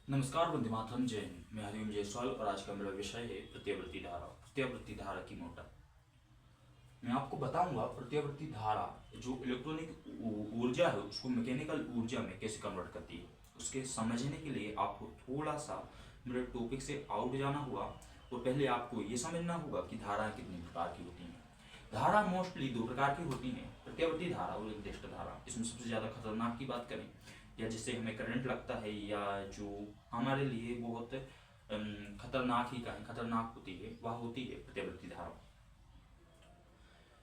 नमस्कार वंदे मातरम, जय हिंद। मैं हरिओम जायसवाल और आज का मेरा विषय है प्रत्यावर्ती धारा। प्रत्यावर्ती धारा की मोटर मैं आपको बताऊंगा। प्रत्यावर्ती धारा जो इलेक्ट्रॉनिक ऊर्जा है उसको मैकेनिकल ऊर्जा में कैसे कन्वर्ट करती है, उसके समझने के लिए आपको थोड़ा सा मेरे टॉपिक से आउट जाना होगा और पहले आपको ये समझना होगा कि धाराएं कितनी प्रकार की होती हैं। धारा मोस्टली दो प्रकार की होती हैं, प्रत्यावर्ती धारा और निर्दिष्ट धारा। इसमें सबसे ज़्यादा खतरनाक की बात करें या जिससे हमें करंट लगता है या जो हमारे लिए बहुत खतरनाक ही कहें, खतरनाक होती है, वह होती है प्रत्यावर्ती धारा।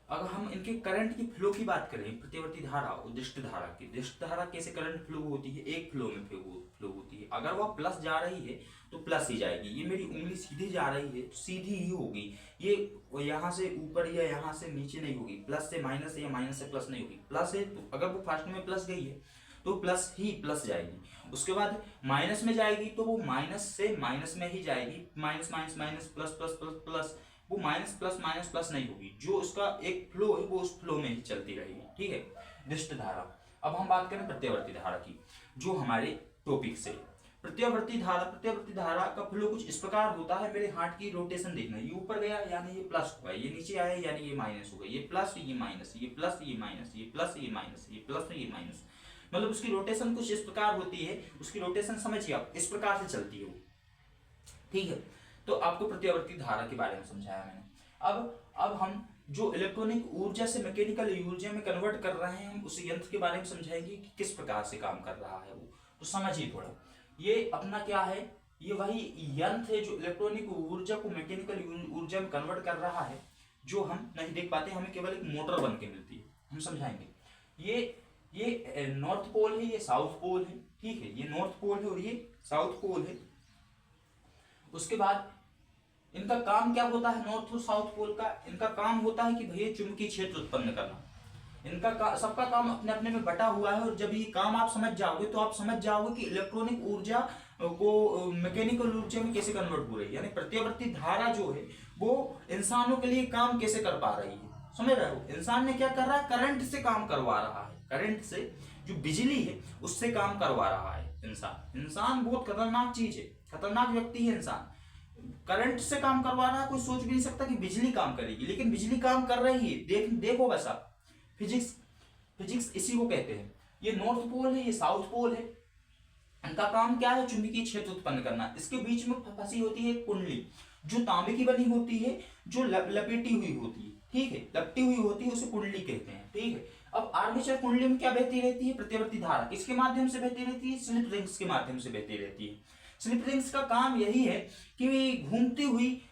अगर हम इनके करंट की फ्लो की बात करें, प्रत्यावर्ती धारा और दृष्ट धारा की, दृष्ट धारा कैसे करंट फ्लो होती है, एक फ्लो में फ्लो होती है। अगर वह प्लस जा रही है तो प्लस ही जाएगी। ये मेरी उंगली सीधी जा रही है तो सीधी ही होगी, ये यहाँ से ऊपर या यहाँ से नीचे नहीं होगी, प्लस से माइनस या माइनस से प्लस नहीं होगी। प्लस है तो अगर वो फर्स्ट में प्लस गई है तो प्लस ही प्लस जाएगी, उसके बाद माइनस में जाएगी तो वो माइनस से माइनस में ही जाएगी, minus minus minus plus plus plus plus, वो माइनस प्लस नहीं होगी। जो उसका एक फ्लो है वो उस फ्लो में ही चलती रहेगी, ठीक है। दृष्ट धारा। अब हम बात करें प्रत्यावर्ती धारा की, जो हमारे टॉपिक से प्रत्यावर्ती धारा का फ्लो कुछ इस प्रकार होता है। मेरे हाथ की रोटेशन देखना, ये ऊपर गया यानी ये प्लस होगा, ये नीचे आया यानी ये माइनस होगा, ये प्लस ये माइनस, ये प्लस ये माइनस, ये प्लस ये माइनस, ये प्लस ये माइनस, मतलब उसकी रोटेशन कुछ इस प्रकार होती है। उसकी रोटेशन समझिए आप, इस प्रकार से चलती है वो, ठीक है। तो आपको प्रत्यावर्ती धारा के बारे में समझाया मैंने। अब हम जो इलेक्ट्रॉनिक ऊर्जा से मैकेनिकल ऊर्जा में कन्वर्ट कर रहे हैं, हम उस यंत्र के बारे में समझाएंगे कि किस प्रकार से काम कर रहा है वो। तो समझिए थोड़ा, ये अपना क्या है, ये वही यंत्र है जो इलेक्ट्रॉनिक ऊर्जा को मैकेनिकल ऊर्जा में कन्वर्ट कर रहा है, जो हम नहीं देख पाते, हमें केवल एक मोटर बन के मिलती है। हम समझाएंगे। ये नॉर्थ पोल है, ये साउथ पोल है, ठीक है। ये नॉर्थ पोल है और ये साउथ पोल है। उसके बाद इनका काम क्या होता है, नॉर्थ और साउथ पोल का इनका काम होता है कि भैया चुंबकीय क्षेत्र उत्पन्न करना। इनका सबका काम अपने अपने में बटा हुआ है। और जब ये काम आप समझ जाओगे तो आप समझ जाओगे कि इलेक्ट्रॉनिक ऊर्जा को मैकेनिकल ऊर्जा में कैसे कन्वर्ट हो रही है, यानी प्रत्यावर्ती धारा जो है वो इंसानों के लिए काम कैसे कर पा रही है। समझ रहे हो, इंसान ने क्या कर रहा है, करंट से काम करवा रहा है, करंट से जो बिजली है उससे काम करवा रहा है इंसान बहुत खतरनाक चीज है, खतरनाक व्यक्ति है इंसान। करंट से काम करवा रहा है, कोई सोच भी नहीं सकता कि बिजली काम करेगी, लेकिन बिजली काम कर रही है। देखो बस आप, फिजिक्स इसी को कहते हैं। ये नॉर्थ पोल है, ये साउथ पोल है। इनका काम क्या है, चुंबकीय क्षेत्र उत्पन्न करना। इसके बीच में फंसी होती है कुंडली, जो तांबे की बनी होती है, जो लपेटी हुई होती है, ठीक है, लपटी हुई होती है, उसे कुंडली कहते हैं, ठीक है। अब आर्मेचर कुंडली में क्या बहती रहती है, प्रत्यावर्ती धारा किसके माध्यम से बहती रहती है, स्लिप रिंग्स के माध्यम से बहती रहती है। स्लिप रिंग्स का काम यही है कि घूमती हुई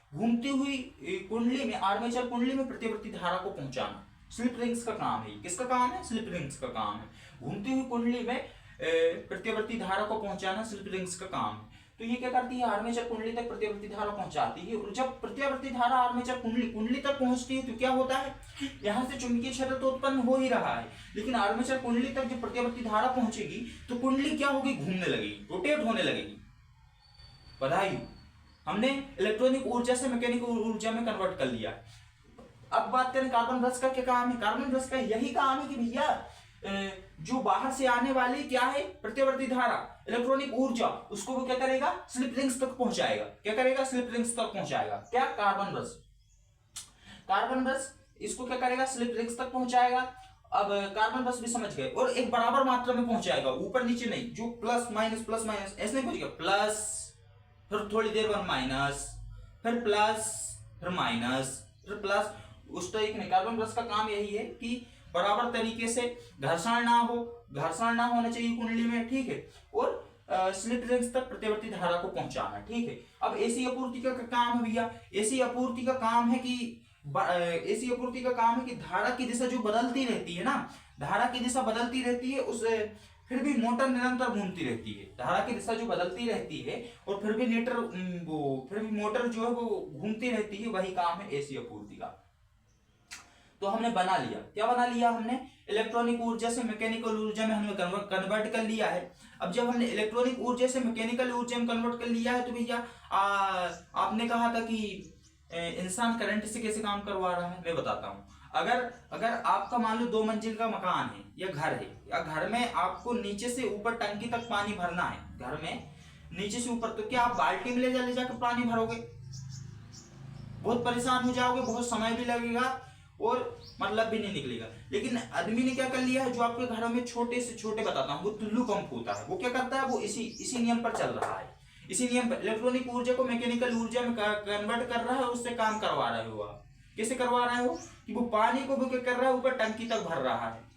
कुंडली में, आर्मेचर कुंडली में प्रत्यावर्ती धारा को पहुंचाना। स्लिप रिंग्स का काम है। किसका काम है, स्लिप रिंग्स का काम है। घूमती हुई कुंडली में प्रत्यावर्ती धारा को पहुंचाना स्लिप रिंग्स का काम है। तो ये क्या करती है, आर्मेचर कुंडली तक प्रत्यावर्ती धारा पहुंचाती है। और जब प्रत्यावर्ती धारा आर्मेचर कुंडली तक पहुंचती है तो क्या होता है, यहां से चुंबकीय क्षेत्र तो उत्पन्न हो ही रहा है, लेकिन आर्मेचर कुंडली तक जब प्रत्यावर्ती धारा पहुंचेगी तो कुंडली क्या होगी, घूमने लगेगी, रोटेट होने लगेगी। बधाई, हमने इलेक्ट्रॉनिक ऊर्जा से मैकेनिकल ऊर्जा में कन्वर्ट कर लिया। अब बात करें कार्बन ब्रश का क्या काम है। कार्बन ब्रश का यही काम है कि भैया जो बाहर से आने वाली क्या है, प्रत्यावर्ती धारा, इलेक्ट्रॉनिक ऊर्जा, उसको वो क्या करेगा, स्लिप रिंग्स तक पहुंचाएगा। क्या करेगा, स्लिप रिंग्स तक पहुंचाएगा। क्या, कार्बन ब्रश इसको क्या करेगा, स्लिप रिंग्स तक पहुंचाएगा। अब कार्बन ब्रश भी समझ गए, और एक बराबर मात्रा में पहुंचाएगा, ऊपर नीचे नहीं, जो प्लस माइनस ऐसे नहीं पहुंचेगा, प्लस फिर थोड़ी देर बाद माइनस, फिर प्लस, फिर माइनस, फिर प्लस, उस तरीके में। कार्बन ब्रश का काम यही है कि बराबर तरीके से घर्षण ना होना चाहिए कुंडली में, ठीक है। और स्लिप रिंग्स तक प्रत्यावर्ती धारा को पहुंचाना, ठीक है। अब एसी आपूर्ति का काम है भैया, एसी आपूर्ति का काम है कि धारा की दिशा जो बदलती रहती है ना, धारा की दिशा बदलती रहती है, उस फिर भी मोटर निरंतर घूमती रहती है। धारा की दिशा जो बदलती रहती है और फिर भी मोटर जो है वो घूमती रहती है, वही काम है एसी आपूर्ति का। तो हमने बना लिया, क्या बना लिया हमने, इलेक्ट्रॉनिक ऊर्जा से मैकेनिकल ऊर्जा में हमने कन्वर्ट कर लिया है। अब जब हमने इलेक्ट्रॉनिक ऊर्जा से मैकेनिकल ऊर्जा में कन्वर्ट कर लिया है तो भैया आपने कहा था कि इंसान करंट से कैसे काम करवा रहा है, मैं बताता हूं। अगर आपका मान लो 2 मंजिल का मकान है या घर है, या घर में आपको नीचे से ऊपर टंकी तक पानी भरना है, घर में नीचे से ऊपर, तो क्या आप बाल्टी में ले जाकर पानी भरोगे? बहुत परेशान हो जाओगे, बहुत समय भी लगेगा और मतलब भी नहीं निकलेगा। लेकिन आदमी ने क्या कर लिया है, जो आपके घरों में छोटे से छोटे बताता हूँ, वो टुल्लू पंप होता है, वो क्या करता है, वो इसी नियम पर चल रहा है। इसी नियम पर इलेक्ट्रॉनिक ऊर्जा को मैकेनिकल ऊर्जा में कन्वर्ट कर रहा है, उससे काम करवा रहे हो आप। कैसे करवा रहे हो कि वो पानी को वो क्या कर रहा है, ऊपर टंकी तक भर रहा है।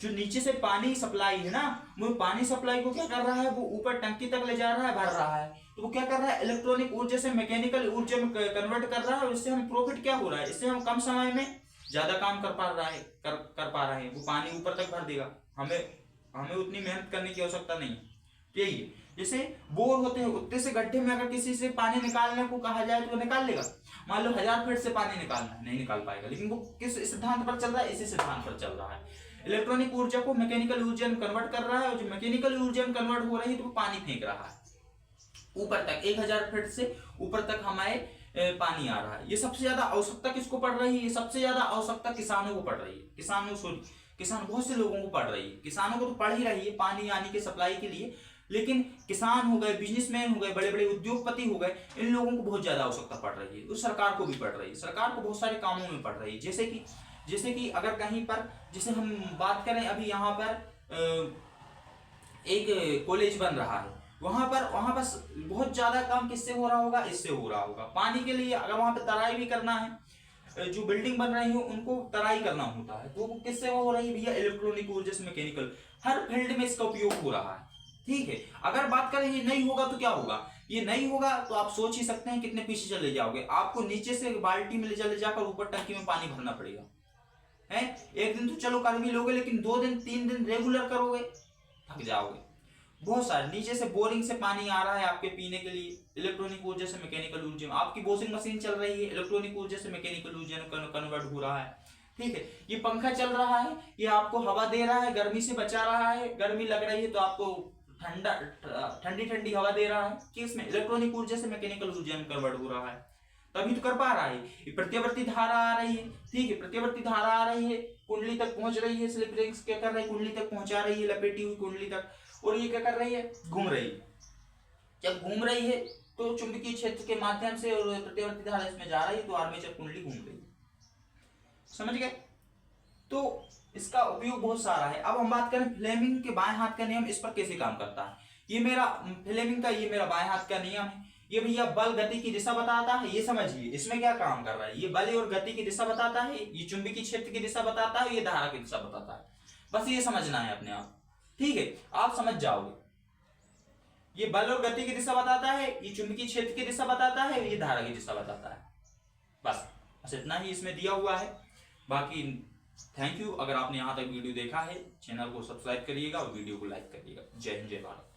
जो नीचे से पानी सप्लाई है ना, वो पानी सप्लाई को क्या कर रहा है, वो ऊपर टंकी तक ले जा रहा है, भर रहा है। तो वो क्या कर रहा है, इलेक्ट्रॉनिक ऊर्जा से मैकेनिकल ऊर्जा में कन्वर्ट कर रहा है, और इससे हम प्रॉफिट क्या हो रहा है, इससे हम कम समय में ज्यादा काम कर पा रहे हैं। वो पानी ऊपर तक भर देगा, हमें उतनी मेहनत करने की आवश्यकता नहीं। यही है, जैसे बोर होते हैं, उतने से गड्ढे में अगर किसी से पानी निकालने को कहा जाए तो वो निकाल लेगा। मान लो 1000 फीट से पानी निकालना है, नहीं निकाल पाएगा। लेकिन वो किस सिद्धांत पर चल रहा है, इसी सिद्धांत पर चल रहा है। इलेक्ट्रॉनिक ऊर्जा को मैकेनिकल ऊर्जा में कन्वर्ट कर रहा है, और जो मैकेनिकल ऊर्जा में कन्वर्ट हो रही है तो वो पानी फेंक रहा है ऊपर तक, 1000 फीट से ऊपर तक हमारे पानी आ रहा है। ये सबसे ज्यादा आवश्यकता किसको पड़ रही है, ये सबसे ज्यादा आवश्यकता किसानों को पड़ रही है। किसान बहुत से लोगों को पड़ रही है। किसानों को तो पड़ ही रही है पानी आने के सप्लाई के लिए, लेकिन किसान हो गए, बिजनेसमैन हो गए, बड़े बड़े उद्योगपति हो गए, इन लोगों को बहुत ज्यादा आवश्यकता पड़ रही है। उस सरकार को भी पड़ रही है, सरकार को बहुत सारे कामों में पड़ रही है। जैसे कि अगर कहीं पर, जैसे हम बात करें, अभी यहाँ पर एक कॉलेज बन रहा है, वहां पर बहुत ज्यादा काम किससे हो रहा होगा, इससे हो रहा होगा। पानी के लिए अगर वहां पर तराई भी करना है, जो बिल्डिंग बन रही हो उनको तराई करना होता है, तो वो किससे हो रही है भैया, इलेक्ट्रॉनिक ऊर्जा से मैकेनिकल। हर फील्ड में इसका उपयोग हो रहा है। ठीक है, अगर बात करें ये नहीं होगा तो क्या होगा, ये नहीं होगा तो आप सोच ही सकते हैं कितने पीछे चले जाओगे। आपको नीचे से बाल्टी में ले जाकर ऊपर टंकी में पानी भरना पड़ेगा है। एक दिन तो चलो कर भी लोगे, लेकिन 2 दिन 3 दिन रेगुलर करोगे, थक जाओगे। बहुत सारे नीचे से बोरिंग से पानी आ रहा है आपके पीने के लिए, इलेक्ट्रॉनिक ऊर्जा से मैकेनिकल ऊर्जा में। आपकी वॉशिंग मशीन चल रही है, इलेक्ट्रॉनिक ऊर्जा से मैकेनिकल ऊर्जा में कन्वर्ट हो रहा है। ठीक है, ये पंखा चल रहा है, ये आपको हवा दे रहा है, गर्मी से बचा रहा है। गर्मी लग रही है तो आपको ठंडी ठंडी हवा दे रहा है, कि इसमें इलेक्ट्रॉनिक ऊर्जा से मैकेनिकल ऊर्जा में कन्वर्ट हो रहा है, तभी तो कर पा रहा है। ये प्रत्यावर्ती धारा आ रही है, ठीक है, प्रत्यावर्ती धारा आ रही है, कुंडली तक पहुंच रही है। स्लिप रिंग्स क्या कर रही है, कुंडली तक पहुंचा रही है, लपेटी हुई कुंडली तक। और ये क्या कर रही है, घूम रही है। जब घूम रही है तो चुंबकीय क्षेत्र के माध्यम से और प्रत्यावर्ती धारा इसमें जा रही है, तो आर्मेचर कुंडली घूम रही है। समझ गए? तो इसका उपयोग बहुत सारा है। अब हम बात करें फ्लेमिंग के बाएं हाथ का नियम, इस पर कैसे काम करता है। ये मेरा फ्लेमिंग का, ये मेरा बाएं हाथ का नियम है। ये भैया बल गति की दिशा बताता है, ये समझिए इसमें क्या काम कर रहा है। ये बल और गति की दिशा बताता है, ये चुंबकीय क्षेत्र की दिशा बताता है, ये धारा की दिशा बताता है। बस ये समझना है अपने आप, ठीक है, आप समझ जाओगे। ये बल और गति की दिशा बताता है, ये चुंबकीय क्षेत्र की दिशा बताता है, ये धारा की दिशा बताता है। बस इतना ही इसमें दिया हुआ है। बाकी थैंक यू। अगर आपने यहाँ तक वीडियो देखा है, चैनल को सब्सक्राइब करिएगा और वीडियो को लाइक करिएगा। जय हिंद, जय भारत।